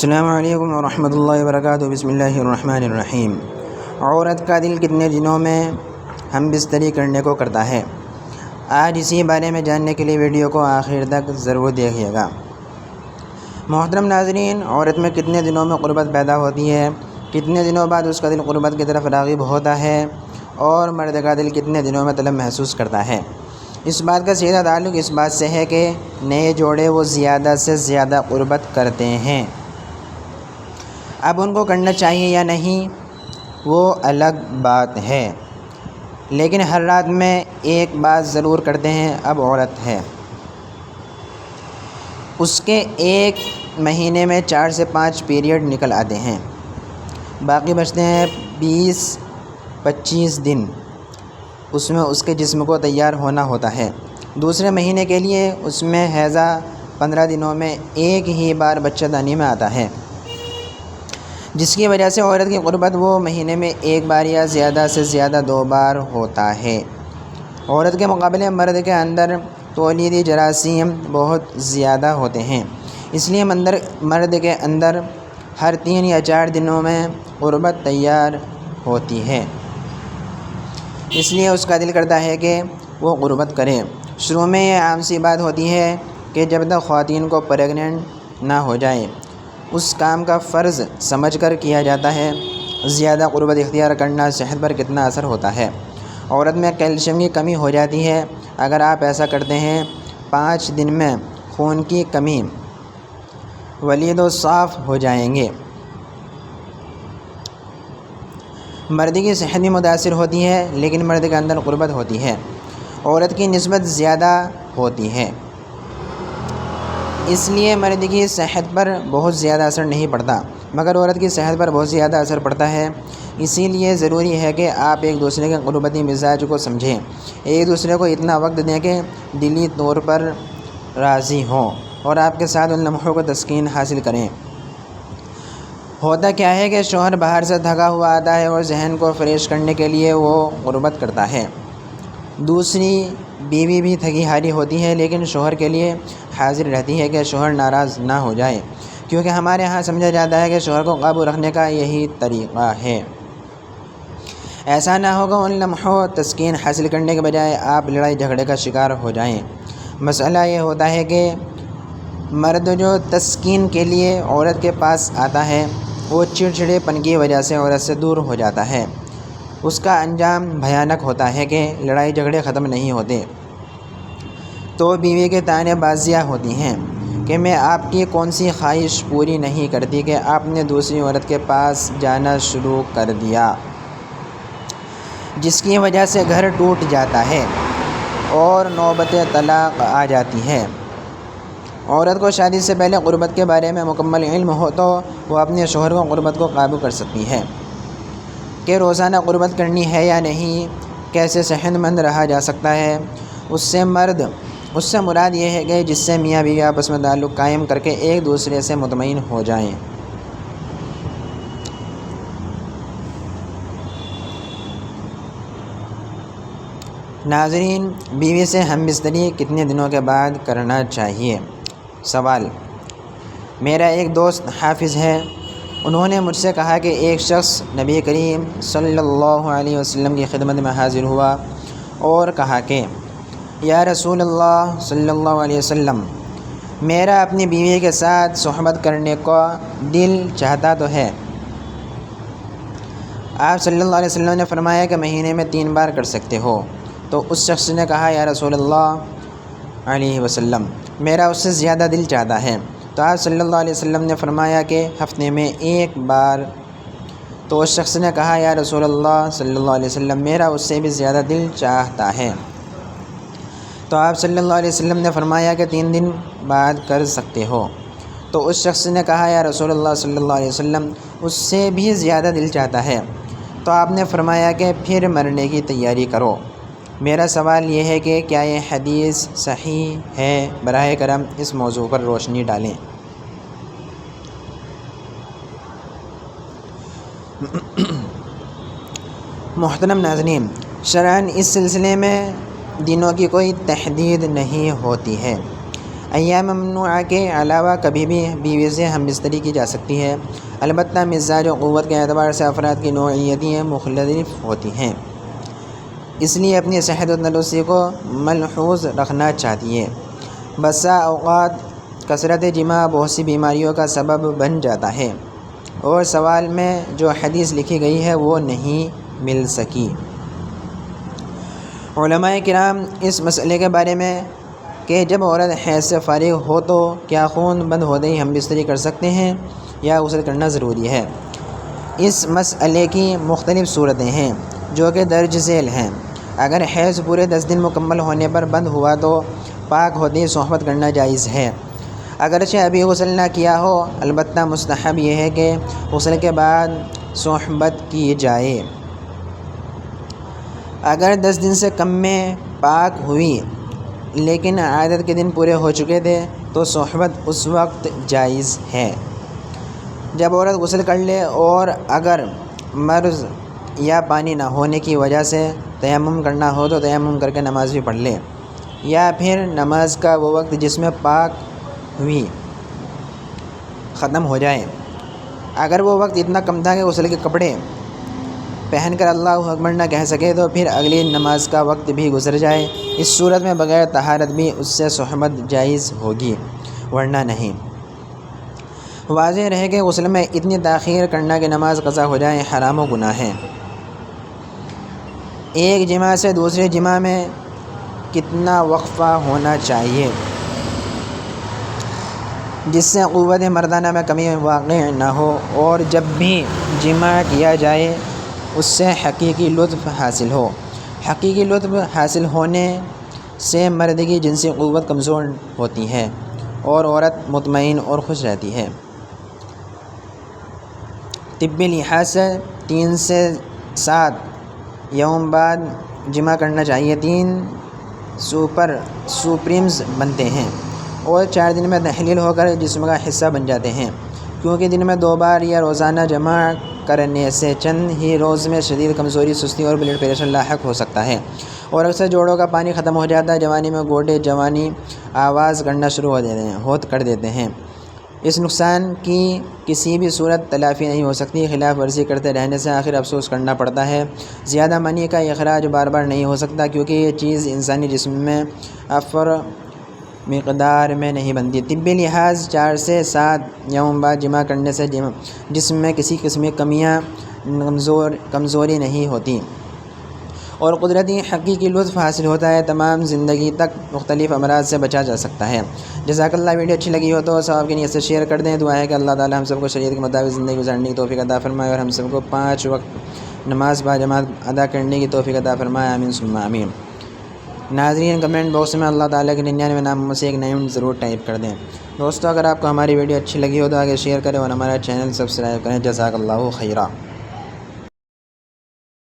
السلام علیکم ورحمۃ اللہ وبرکاتہ۔ بسم اللہ الرحمن الرحیم۔ عورت کا دل کتنے دنوں میں ہم بستری کرنے کو کرتا ہے؟ آج اسی بارے میں جاننے کے لیے ویڈیو کو آخر تک ضرور دیکھیے گا۔ محترم ناظرین، عورت میں کتنے دنوں میں قربت پیدا ہوتی ہے؟ کتنے دنوں بعد اس کا دل قربت کی طرف راغب ہوتا ہے؟ اور مرد کا دل کتنے دنوں میں طلب محسوس کرتا ہے؟ اس بات کا سیدھا تعلق اس بات سے ہے کہ نئے جوڑے وہ زیادہ سے زیادہ قربت کرتے ہیں۔ اب ان کو کرنا چاہیے یا نہیں وہ الگ بات ہے، لیکن ہر رات میں ایک بات ضرور کرتے ہیں۔ اب عورت ہے، اس کے ایک مہینے میں 4 سے 5 پیریڈ نکل آتے ہیں، باقی بچتے ہیں 20-25 دن۔ اس میں اس کے جسم کو تیار ہونا ہوتا ہے۔ دوسرے مہینے کے لیے اس میں حیضہ 15 دنوں میں ایک ہی بار بچہ دانی میں آتا ہے، جس کی وجہ سے عورت کی قربت وہ مہینے میں ایک بار یا زیادہ سے زیادہ 2 بار ہوتا ہے۔ عورت کے مقابلے مرد کے اندر تولیدی جراثیم بہت زیادہ ہوتے ہیں، اس لیے مرد کے اندر ہر 3 یا 4 دنوں میں قربت تیار ہوتی ہے، اس لیے اس کا دل کرتا ہے کہ وہ قربت کرے۔ شروع میں یہ عام سی بات ہوتی ہے کہ جب تک خواتین کو پریگننٹ نہ ہو جائے اس کام کا فرض سمجھ کر کیا جاتا ہے۔ زیادہ قربت اختیار کرنا صحت پر کتنا اثر ہوتا ہے؟ عورت میں کیلشیم کی کمی ہو جاتی ہے۔ اگر آپ ایسا کرتے ہیں 5 دن میں خون کی کمی، ولید و صاف ہو جائیں گے۔ مرد کی صحت بھی متاثر ہوتی ہے، لیکن مرد کے اندر قربت ہوتی ہے، عورت کی نسبت زیادہ ہوتی ہے، اس لیے مرد کی صحت پر بہت زیادہ اثر نہیں پڑتا، مگر عورت کی صحت پر بہت زیادہ اثر پڑتا ہے۔ اسی لیے ضروری ہے کہ آپ ایک دوسرے کے قربتی مزاج کو سمجھیں، ایک دوسرے کو اتنا وقت دیں کہ دلی طور پر راضی ہوں اور آپ کے ساتھ ان لمحوں کو تسکین حاصل کریں۔ ہوتا کیا ہے کہ شوہر باہر سے تھکا ہوا آتا ہے اور ذہن کو فریش کرنے کے لیے وہ قربت کرتا ہے۔ دوسری بیوی بھی تھکی ہاری ہوتی ہے، لیکن شوہر کے لیے حاضر رہتی ہے کہ شوہر ناراض نہ ہو جائے، کیونکہ ہمارے ہاں سمجھا جاتا ہے کہ شوہر کو قابو رکھنے کا یہی طریقہ ہے۔ ایسا نہ ہوگا ان لمحوں تسکین حاصل کرنے کے بجائے آپ لڑائی جھگڑے کا شکار ہو جائیں۔ مسئلہ یہ ہوتا ہے کہ مرد جو تسکین کے لیے عورت کے پاس آتا ہے وہ چڑچڑے پن کی وجہ سے عورت سے دور ہو جاتا ہے۔ اس کا انجام بھیانک ہوتا ہے کہ لڑائی جھگڑے ختم نہیں ہوتے تو بیوی کے طعنے بازیاں ہوتی ہیں کہ میں آپ کی کون سی خواہش پوری نہیں کرتی کہ آپ نے دوسری عورت کے پاس جانا شروع کر دیا، جس کی وجہ سے گھر ٹوٹ جاتا ہے اور نوبت طلاق آ جاتی ہے۔ عورت کو شادی سے پہلے قربت کے بارے میں مکمل علم ہو تو وہ اپنے شوہر کو قربت کو قابو کر سکتی ہے کہ روزانہ قربت کرنی ہے یا نہیں، کیسے صحت مند رہا جا سکتا ہے۔ اس سے مراد یہ ہے کہ جس سے میاں بیوی آپس میں تعلق قائم کر کے ایک دوسرے سے مطمئن ہو جائیں۔ ناظرین، بیوی سے ہم بستری کتنے دنوں کے بعد کرنا چاہیے؟ سوال: میرا ایک دوست حافظ ہے، انہوں نے مجھ سے کہا کہ ایک شخص نبی کریم صلی اللہ علیہ وسلم کی خدمت میں حاضر ہوا اور کہا کہ یا رسول اللہ صلی اللہ علیہ وسلم، میرا اپنی بیوی کے ساتھ صحبت کرنے کا دل چاہتا تو ہے۔ آپ صلی اللہ علیہ وسلم نے فرمایا کہ مہینے میں 3 بار کر سکتے ہو۔ تو اس شخص نے کہا یا رسول اللہ علیہ وسلم، میرا اس سے زیادہ دل چاہتا ہے۔ تو آپ صلی اللہ علیہ وسلم نے فرمایا کہ ہفتے میں 1 بار۔ تو اس شخص نے کہا یا رسول اللہ صلی اللہ علیہ وسلم، میرا اس سے بھی زیادہ دل چاہتا ہے۔ تو آپ صلی اللہ علیہ وسلم نے فرمایا کہ 3 دن بعد کر سکتے ہو۔ تو اس شخص نے کہا یا رسول اللہ صلی اللہ علیہ وسلم، اس سے بھی زیادہ دل چاہتا ہے۔ تو آپ نے فرمایا کہ پھر مرنے کی تیاری کرو۔ میرا سوال یہ ہے کہ کیا یہ حدیث صحیح ہے؟ براہ کرم اس موضوع پر روشنی ڈالیں۔ محترم ناظرین، شرعاً اس سلسلے میں دنوں کی کوئی تحدید نہیں ہوتی ہے۔ ایام ممنوعہ کے علاوہ کبھی بھی بیوی سے ہم بستری کی جا سکتی ہے، البتہ مزاج و قوت کے اعتبار سے افراد کی نوعیتیں مختلف ہوتی ہیں، اس لیے اپنی صحت و تندرستی کو ملحوظ رکھنا چاہیے۔ بسا اوقات کثرت جماع بہت سی بیماریوں کا سبب بن جاتا ہے، اور سوال میں جو حدیث لکھی گئی ہے وہ نہیں مل سکی۔ علماء کرام اس مسئلے کے بارے میں کہ جب عورت حیض سے فارغ ہو تو کیا خون بند ہوتے ہی ہم بستری کر سکتے ہیں یا غسل کرنا ضروری ہے، اس مسئلے کی مختلف صورتیں ہیں جو کہ درج ذیل ہیں۔ اگر حیض پورے 10 دن مکمل ہونے پر بند ہوا تو پاک ہوتے ہی صحبت کرنا جائز ہے، اگرچہ ابھی غسل نہ کیا ہو، البتہ مستحب یہ ہے کہ غسل کے بعد صحبت کی جائے۔ اگر 10 دن سے کم میں پاک ہوئی لیکن عادت کے دن پورے ہو چکے تھے تو صحبت اس وقت جائز ہے جب عورت غسل کر لے، اور اگر مرض یا پانی نہ ہونے کی وجہ سے تیمم کرنا ہو تو تیمم کر کے نماز بھی پڑھ لے، یا پھر نماز کا وہ وقت جس میں پاک ہوئی ختم ہو جائے۔ اگر وہ وقت اتنا کم تھا کہ غسل کے کپڑے پہن کر اللہ اکبر نہ کہہ سکے تو پھر اگلی نماز کا وقت بھی گزر جائے، اس صورت میں بغیر طہارت بھی اس سے صحبت جائز ہوگی، ورنہ نہیں۔ واضح رہے کہ غسل میں اتنی تاخیر کرنا کہ نماز قضا ہو جائے حرام و گناہ ہے۔ ایک جماع سے دوسرے جماع میں کتنا وقفہ ہونا چاہیے جس سے قوت مردانہ میں کمی واقع نہ ہو، اور جب بھی جماع کیا جائے اس سے حقیقی لطف حاصل ہو۔ حقیقی لطف حاصل ہونے سے مرد کی جنسی قوت کمزور ہوتی ہے اور عورت مطمئن اور خوش رہتی ہے۔ طبی لحاظ سے 3 سے 7 یوم بعد جماع کرنا چاہیے۔ 3 سپرمز بنتے ہیں اور 4 دن میں تحلیل ہو کر جسم کا حصہ بن جاتے ہیں، کیونکہ دن میں 2 بار یا روزانہ جماع کرنے سے چند ہی روز میں شدید کمزوری، سستی اور بلڈ پریشر لاحق ہو سکتا ہے، اور اکثر جوڑوں کا پانی ختم ہو جاتا ہے۔ جوانی میں گوڈے جوانی آواز کرنا شروع کر دیتے ہیں۔ اس نقصان کی کسی بھی صورت تلافی نہیں ہو سکتی، خلاف ورزی کرتے رہنے سے آخر افسوس کرنا پڑتا ہے۔ زیادہ منی کا اخراج بار بار نہیں ہو سکتا، کیونکہ یہ چیز انسانی جسم میں افر مقدار میں نہیں بنتی۔ طبی لحاظ 4 سے 7 یوم بعد جماع کرنے سے جسم میں کسی قسم کی کمیاں کمزوری نہیں ہوتی اور قدرتی حقیقی لطف حاصل ہوتا ہے۔ تمام زندگی تک مختلف امراض سے بچا جا سکتا ہے۔ جزاک اللہ۔ ویڈیو اچھی لگی ہو تو ثواب کی نیت سے شیئر کر دیں۔ دعا ہے کہ اللہ تعالی ہم سب کو شریعت کے مطابق زندگی گزارنے کی توفیق عطا فرمائے اور ہم سب کو 5 وقت نماز باجماعت ادا کرنے کی توفیق عطا فرمائے، آمین ثم آمین۔ ناظرین کمنٹ باکس میں اللہ تعالیٰ کے 99 ناموں میں سے ایک نام ضرور ٹائپ کر دیں۔ دوستو اگر آپ کو ہماری ویڈیو اچھی لگی ہو تو آگے شیئر کریں اور ہمارا چینل سبسکرائب کریں۔ جزاک اللہ خیرہ۔